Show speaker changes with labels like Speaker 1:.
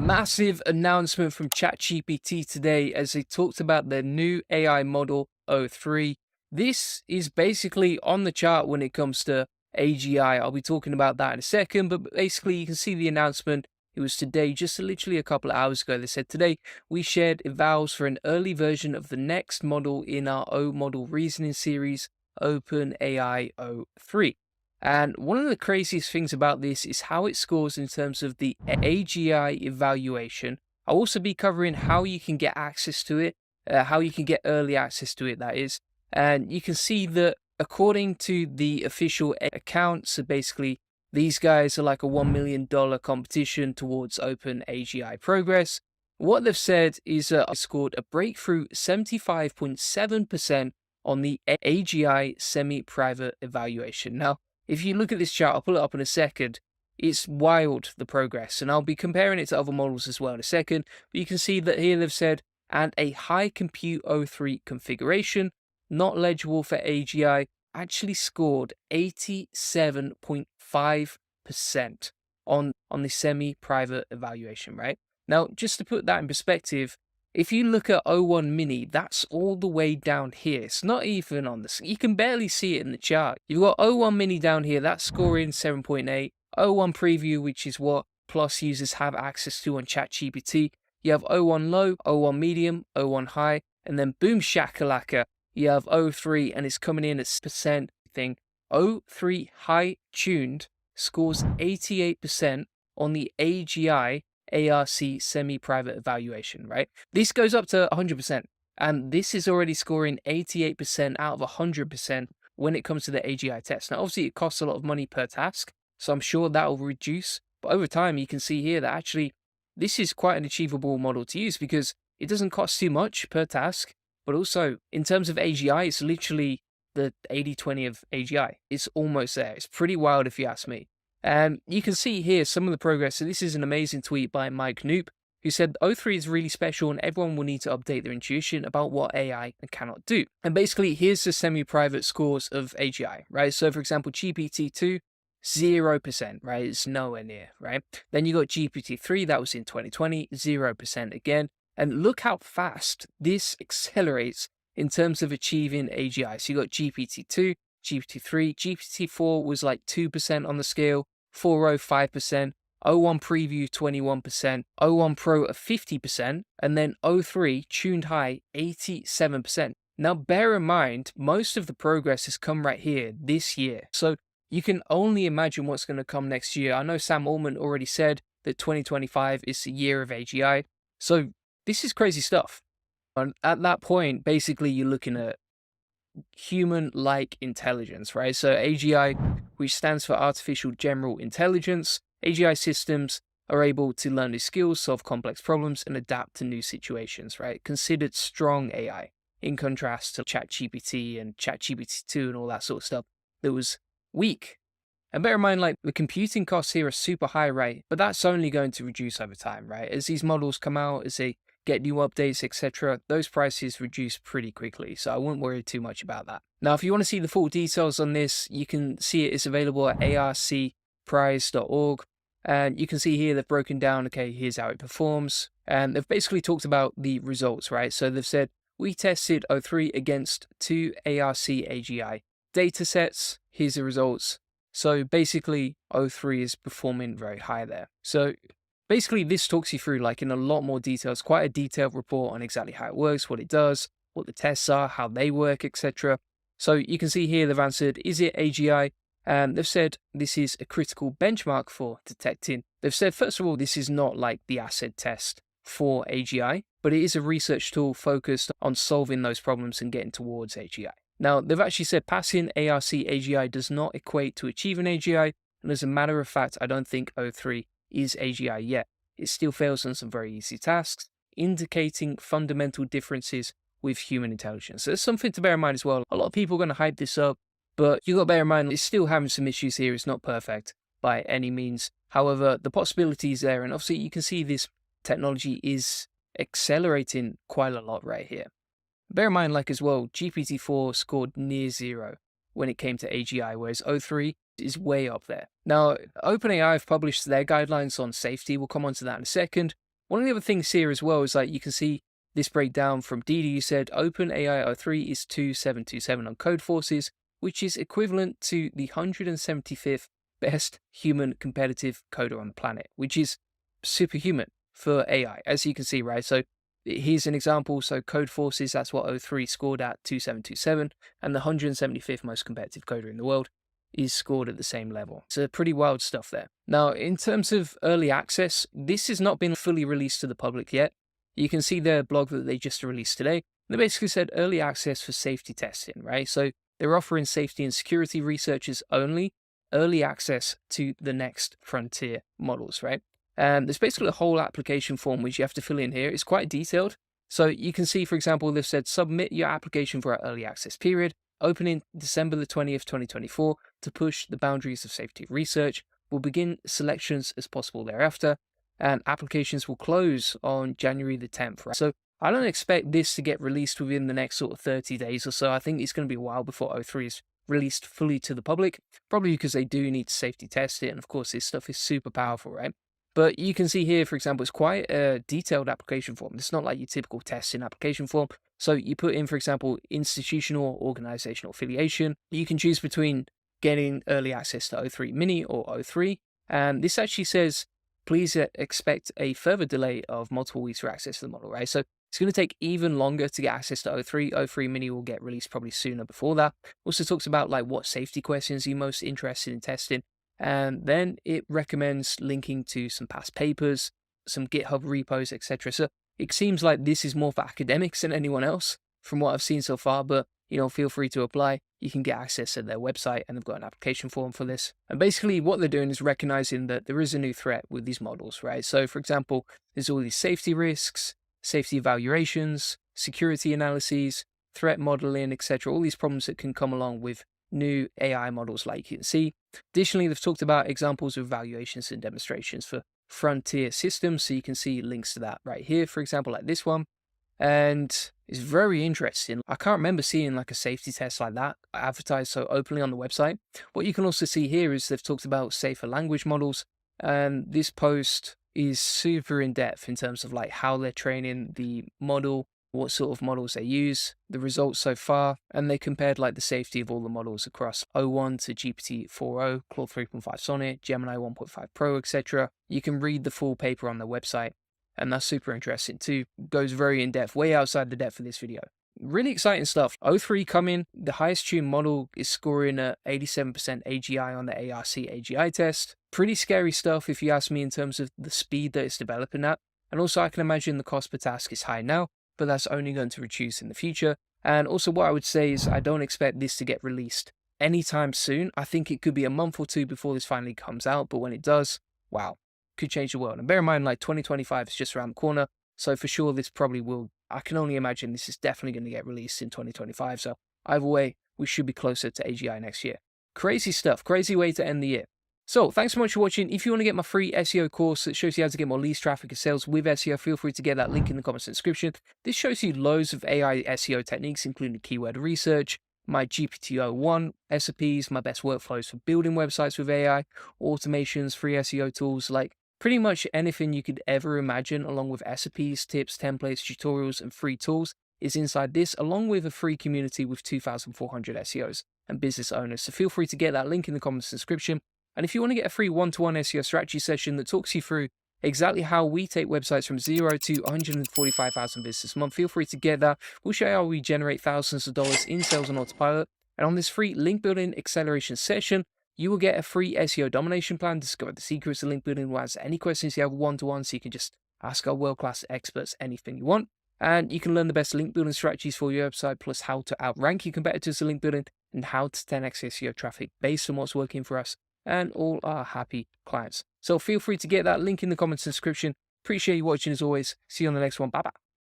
Speaker 1: Massive announcement from ChatGPT today as they talked about their new AI model O3. This is basically on the chart when it comes to AGI. I'll be talking about that in a second, but basically you can see the announcement. It was today, just literally a couple of hours ago. They said today we shared evals for an early version of the next model in our O model reasoning series, OpenAI O3. And one of the craziest things about this is how it scores in terms of the AGI evaluation. I'll also be covering how you can get access to it, how you can get early access to it, that is. And you can see that according to the official account, so basically these guys are like a $1 million competition towards OpenAGI progress. What they've said is I scored a breakthrough 75.7% on the AGI semi-private evaluation. Now, if you look at this chart, I'll pull it up in a second, it's wild, the progress. And I'll be comparing it to other models as well in a second. But you can see that here they've said, and a high compute O3 configuration, not legible for AGI, actually scored 87.5% on the semi-private evaluation, right? Now, just to put that in perspective, if you look at O1 Mini, that's all the way down here. It's not even on the... You can barely see it in the chart. You've got O1 Mini down here, that's scoring 7.8. O1 Preview, which is what Plus users have access to on ChatGPT. You have O1 Low, O1 Medium, O1 High, and then boom shakalaka, you have O3, and it's coming in at percent thing. O3 High Tuned scores 88% on the AGI ARC semi-private evaluation, right? This goes up to 100%, and this is already scoring 88% out of 100% when it comes to the AGI test. Now, obviously, it costs a lot of money per task, so I'm sure that will reduce. But over time, you can see here that actually this is quite an achievable model to use because it doesn't cost too much per task, but also in terms of AGI, it's literally the 80-20 of AGI. It's almost there. It's pretty wild if you ask me. You can see here some of the progress. So this is an amazing tweet by Mike Noop, who said O3 is really special and everyone will need to update their intuition about what AI cannot do. And basically, here's the semi-private scores of AGI, right? So for example, GPT-2, 0%, right? It's nowhere near, right? Then you got GPT-3, that was in 2020, 0% again. And look how fast this accelerates in terms of achieving AGI. So you got GPT-2, GPT-3, GPT-4 was like 2% on the scale, 4.0 5%, O1 Preview 21%, O1 Pro at 50%, and then O3 tuned high 87%. Now bear in mind, most of the progress has come right here this year. So you can only imagine what's going to come next year. I know Sam Altman already said that 2025 is the year of AGI. So this is crazy stuff. And at that point, basically you're looking at human-like intelligence, right? So AGI, which stands for Artificial General Intelligence, AGI systems are able to learn new skills, solve complex problems, and adapt to new situations, right? Considered strong AI, in contrast to ChatGPT and ChatGPT-2 and all that sort of stuff that was weak. And bear in mind, like, the computing costs here are super high, right? But that's only going to reduce over time, right? As these models come out, as they get new updates, etc., those prices reduce pretty quickly, so I wouldn't worry too much about that. Now, if you want to see the full details on this, you can see it is available at arcprize.org, and you can see here they've broken down, okay, here's how it performs, and they've basically talked about the results, right? So they've said, we tested O3 against 2 ARC-AGI datasets, here's the results. So basically, O3 is performing very high there. So basically, this talks you through, like, in a lot more detail. It's quite a detailed report on exactly how it works, what it does, what the tests are, how they work, etc. So you can see here they've answered, is it AGI? And they've said this is a critical benchmark for detecting. They've said, first of all, this is not like the acid test for AGI, but it is a research tool focused on solving those problems and getting towards AGI. Now, they've actually said passing ARC-AGI does not equate to achieving AGI, and as a matter of fact, I don't think O3 is AGI yet. It still fails on some very easy tasks, indicating fundamental differences with human intelligence. So there's something to bear in mind as well. A lot of people are going to hype this up, but you've got to bear in mind it's still having some issues here. It's not perfect by any means. However, the possibility is there, and obviously you can see this technology is accelerating quite a lot right here. Bear in mind, like, as well, GPT-4 scored near 0 when it came to AGI, whereas O3 is way up there. Now, OpenAI have published their guidelines on safety. We'll come on to that in a second. One of the other things here as well is like you can see this breakdown from Didi. You said OpenAI O3 is 2727 on code forces, which is equivalent to the 175th best human competitive coder on the planet, which is superhuman for AI, as you can see, right? So here's an example. So code forces, that's what O3 scored at 2727, and the 175th most competitive coder in the world is scored at the same level. So pretty wild stuff there. Now, in terms of early access, this has not been fully released to the public yet. You can see their blog that they just released today. They basically said early access for safety testing, right? So they're offering safety and security researchers only early access to the next frontier models, right? There's basically a whole application form which you have to fill in here. It's quite detailed. So you can see, for example, they've said submit your application for our early access period, opening December the 20th, 2024, to push the boundaries of safety research. We'll begin selections as possible thereafter, and applications will close on January the 10th, right? So I don't expect this to get released within the next sort of 30 days or so. I think it's going to be a while before O3 is released fully to the public, probably because they do need to safety test it. And of course, this stuff is super powerful, right? But you can see here, for example, it's quite a detailed application form. It's not like your typical testing application form. So you put in, for example, institutional or organizational affiliation. You can choose between getting early access to O3 Mini or O3. And this actually says, please expect a further delay of multiple weeks for access to the model, right? So it's going to take even longer to get access to O3. O3 Mini will get released probably sooner before that. Also talks about like what safety questions you're most interested in testing. And then it recommends linking to some past papers, some GitHub repos, etc. So it seems like this is more for academics than anyone else from what I've seen so far, but feel free to apply. You can get access to their website and they've got an application form for this. And basically what they're doing is recognizing that there is a new threat with these models, right? So for example, there's all these safety risks, safety evaluations, security analyses, threat modeling, etc. All these problems that can come along with new AI models like you can see. Additionally, they've talked about examples of evaluations and demonstrations for frontier systems. So you can see links to that right here, for example, like this one. And it's very interesting. I can't remember seeing like a safety test like that advertised so openly on the website. What you can also see here is they've talked about safer language models. And this post is super in depth in terms of like how they're training the model, what sort of models they use, the results so far, and they compared like the safety of all the models across O1 to GPT-4o, Claude 3.5 Sonnet, Gemini 1.5 Pro, etc. You can read the full paper on their website, and that's super interesting too. Goes very in depth, way outside the depth of this video. Really exciting stuff. O3 coming, the highest tuned model is scoring at 87% AGI on the ARC-AGI test. Pretty scary stuff if you ask me in terms of the speed that it's developing at. And also I can imagine the cost per task is high now, but that's only going to reduce in the future. And also what I would say is I don't expect this to get released anytime soon. I think it could be a month or two before this finally comes out, but when it does, wow, could change the world. And bear in mind, like 2025 is just around the corner, so for sure this probably will, I can only imagine this is definitely going to get released in 2025, so either way, we should be closer to AGI next year. Crazy stuff, crazy way to end the year. So thanks so much for watching. If you want to get my free SEO course that shows you how to get more leads, traffic, and sales with SEO, feel free to get that link in the comments and description. This shows you loads of AI SEO techniques, including keyword research, my GPT-01 SOPs, my best workflows for building websites with AI, automations, free SEO tools, like pretty much anything you could ever imagine, along with SOPs, tips, templates, tutorials, and free tools is inside this, along with a free community with 2,400 SEOs and business owners. So feel free to get that link in the comments and description. And if you want to get a free one-to-one SEO strategy session that talks you through exactly how we take websites from 0 to 145,000 visitors a month, feel free to get that. We'll show you how we generate thousands of dollars in sales on autopilot. And on this free link building acceleration session, you will get a free SEO domination plan, discover the secrets of link building, we'll answer any questions you have one-to-one, so you can just ask our world-class experts anything you want. And you can learn the best link building strategies for your website, plus how to outrank your competitors in link building and how to 10x SEO traffic based on what's working for us and all our happy clients. So feel free to get that link in the comments and description. Appreciate you watching as always. See you on the next one. Bye-bye.